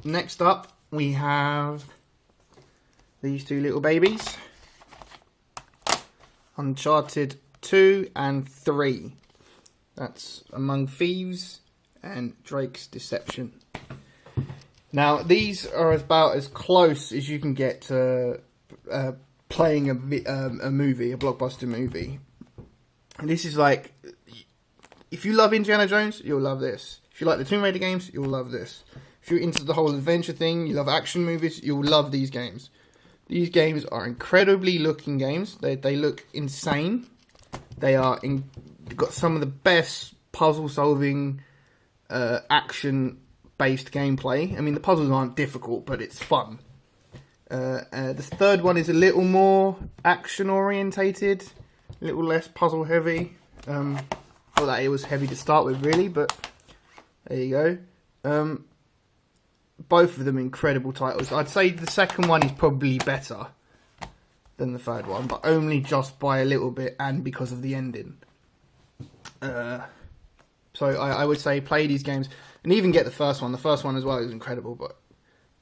next up we have these two little babies. Uncharted 2 and 3. That's Among Thieves and Drake's Deception. Now, these are about as close as you can get to playing a movie, a blockbuster movie. And this is like, if you love Indiana Jones, you'll love this. If you like the Tomb Raider games, you'll love this. If you're into the whole adventure thing, you love action movies, you'll love these games. These games are incredibly looking games. They look insane. They've got some of the best puzzle-solving, action-based gameplay. I mean, the puzzles aren't difficult, but it's fun. The third one is a little more action-orientated, a little less puzzle-heavy. Not that it was heavy to start with, really, but there you go. Both of them incredible titles. I'd say the second one is probably better than the third one, but only just by a little bit and because of the ending. So I would say play these games and even get the first one. The first one as well is incredible, but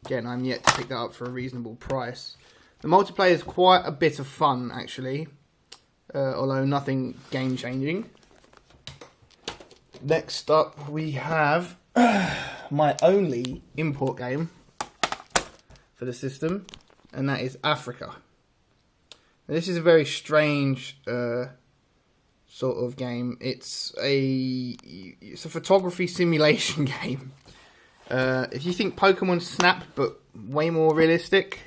again, I'm yet to pick that up for a reasonable price. The multiplayer is quite a bit of fun, actually, although nothing game-changing. Next up, we have my only import game for the system, and that is Africa. Now, this is a very strange sort of game. It's a photography simulation game. If you think Pokemon Snap, but way more realistic,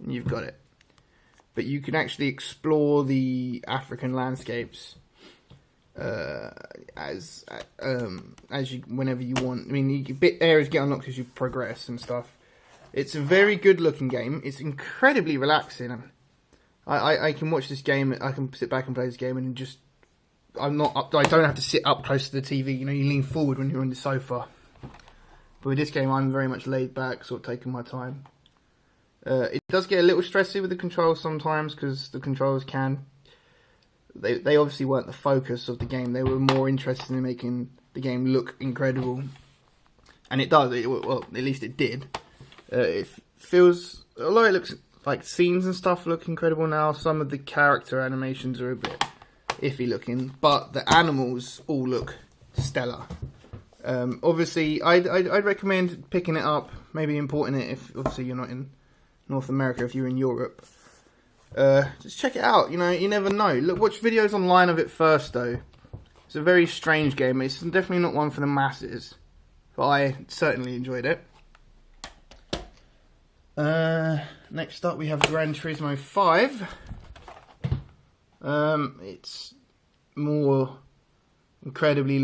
you've got it. But you can actually explore the African landscapes as you whenever you want. I mean, areas get unlocked as you progress and stuff. It's a very good looking game. It's incredibly relaxing. I can watch this game. I can sit back and play this game, and just I don't have to sit up close to the TV. You know, you lean forward when you're on the sofa. But with this game, I'm very much laid back, sort of taking my time. It does get a little stressy with the controls sometimes, because the controls They obviously weren't the focus of the game. They were more interested in making the game look incredible. And it does. Well, at least it did. It feels... Although it looks like scenes and stuff look incredible now, some of the character animations are a bit iffy looking. But the animals all look stellar. Obviously, I'd recommend picking it up. Maybe importing it if, obviously, you're not in North America. If you're in Europe. Just check it out, you know, you never know. Look, watch videos online of it first, though. It's a very strange game. It's definitely not one for the masses, but I certainly enjoyed it. Next up, we have Gran Turismo 5. It's more incredibly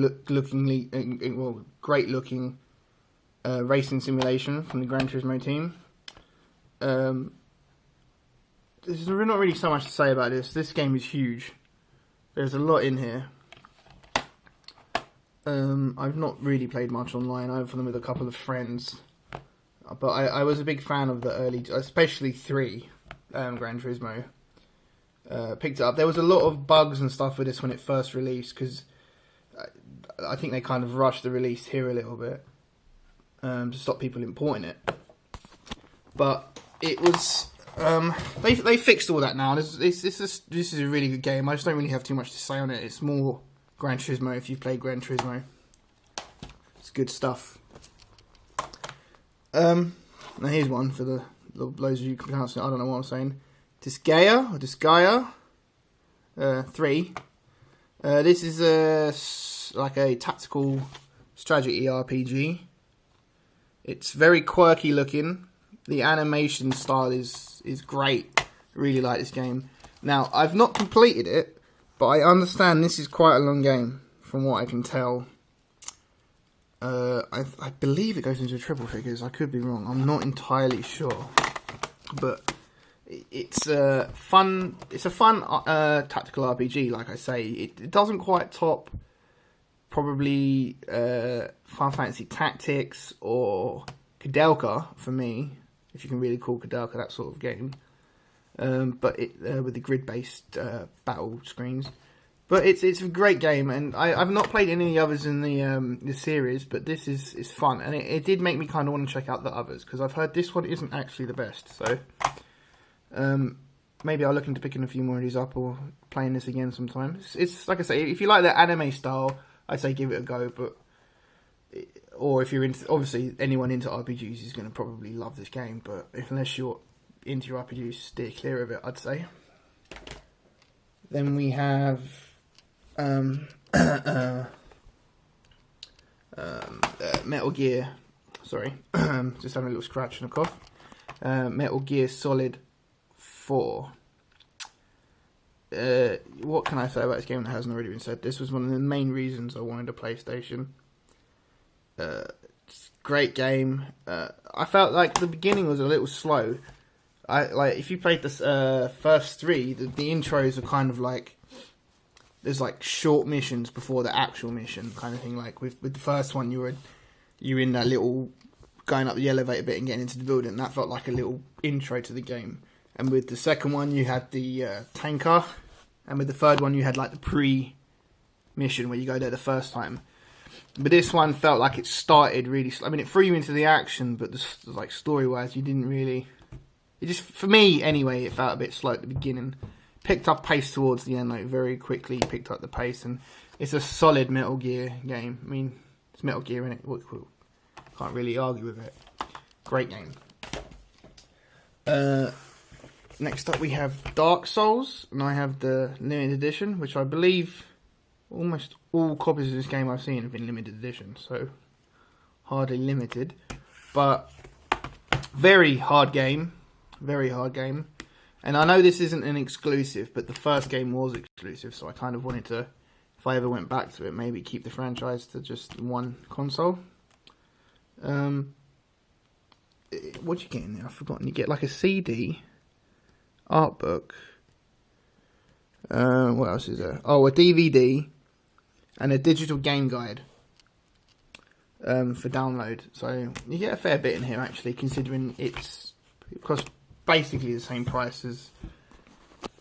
great looking racing simulation from the Gran Turismo team. There's not really so much to say about this. This game is huge. There's a lot in here. I've not really played much online. I've played them with a couple of friends. But I was a big fan of the early, especially 3, Gran Turismo. Picked it up. There was a lot of bugs and stuff with this when it first released, because I think they kind of rushed the release here a little bit to stop people importing it. But it was... they fixed all that now. This is a really good game. I just don't really have too much to say on it. It's more Gran Turismo if you've played Gran Turismo. It's good stuff. Now here's one for those of you who can pronounce it. I don't know what I'm saying. Disgaea 3. This is like a tactical strategy RPG. It's very quirky looking. The animation style is great. I really like this game. Now, I've not completed it, but I understand this is quite a long game, from what I can tell. I believe it goes into triple figures. I could be wrong. I'm not entirely sure. But it's a fun tactical RPG, like I say. It doesn't quite top probably Final Fantasy Tactics or Kudelka for me, if you can really call Kudelka that sort of game. But it with the grid-based battle screens. But it's a great game, and I've not played any of the others in the series, but this is fun, and it did make me kind of want to check out the others, because I've heard this one isn't actually the best, so maybe I'll look into picking a few more of these up, or playing this again sometime. It's like I say, if you like the anime style, I'd say give it a go, or if you're into, obviously anyone into RPGs is going to probably love this game, but unless you're into your RPGs, steer clear of it, I'd say. Then we have Metal Gear, sorry, just having a little scratch and a cough. Metal Gear Solid 4. What can I say about this game that hasn't already been said? This was one of the main reasons I wanted a PlayStation. Great game. I felt like the beginning was a little slow. If you played the first three, the intros are kind of like, there's like short missions before the actual mission kind of thing. Like with the first one, you were in that little going up the elevator bit and getting into the building. And that felt like a little intro to the game. And with the second one, you had the tanker, and with the third one, you had like the pre-mission where you go there the first time. But this one felt like it started really slow. I mean, it threw you into the action, but like story-wise, you didn't really. It just, for me anyway, it felt a bit slow at the beginning. Picked up pace towards the end, like very quickly picked up the pace, and it's a solid Metal Gear game. I mean, it's Metal Gear, innit? Can't really argue with it. Great game. Next up we have Dark Souls, and I have the limited edition, which I believe almost all copies of this game I've seen have been limited edition, so hardly limited. But very hard game. Very hard game. And I know this isn't an exclusive, but the first game was exclusive, so I kind of wanted to, if I ever went back to it, maybe keep the franchise to just one console. What do you get in there? I've forgotten. You get like a CD, art book. What else is there? Oh, a DVD, and a digital game guide for download. So you get a fair bit in here, actually, considering it costs basically the same price as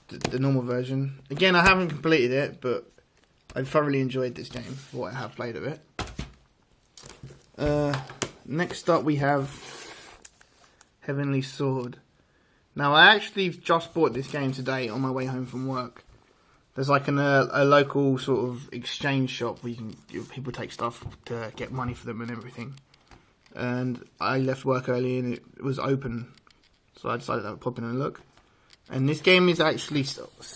the normal version. Again, I haven't completed it, but I thoroughly enjoyed this game, what I have played of it. Next up we have Heavenly Sword. Now, I actually just bought this game today on my way home from work. There's like a local sort of exchange shop where people take stuff to get money for them and everything. And I left work early and it was open, so I decided I would pop in and look. And this game is actually,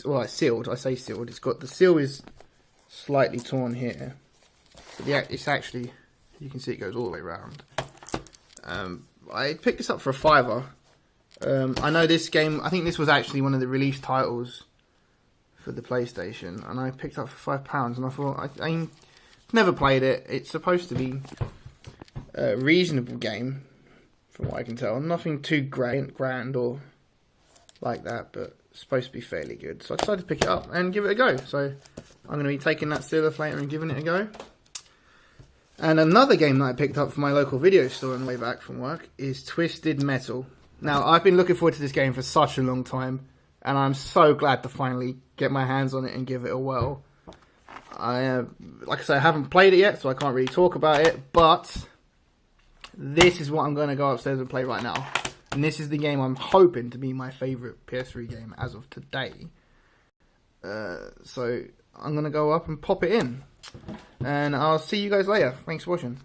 well, it's sealed. I say sealed. The seal is slightly torn here. But it's actually, you can see it goes all the way around. I picked this up for $5. I know this game, I think this was actually one of the release titles for the PlayStation. And I picked it up for £5. And I thought, I never played it. It's supposed to be a reasonable game, from what I can tell. Nothing too grand or like that, but it's supposed to be fairly good. So I decided to pick it up and give it a go. So I'm going to be taking that seal off later and giving it a go. And another game that I picked up from my local video store on the way back from work is Twisted Metal. Now, I've been looking forward to this game for such a long time, and I'm so glad to finally get my hands on it and give it a whirl. Like I say, I haven't played it yet, so I can't really talk about it, but this is what I'm going to go upstairs and play right now. And this is the game I'm hoping to be my favourite PS3 game as of today. So I'm going to go up and pop it in. And I'll see you guys later. Thanks for watching.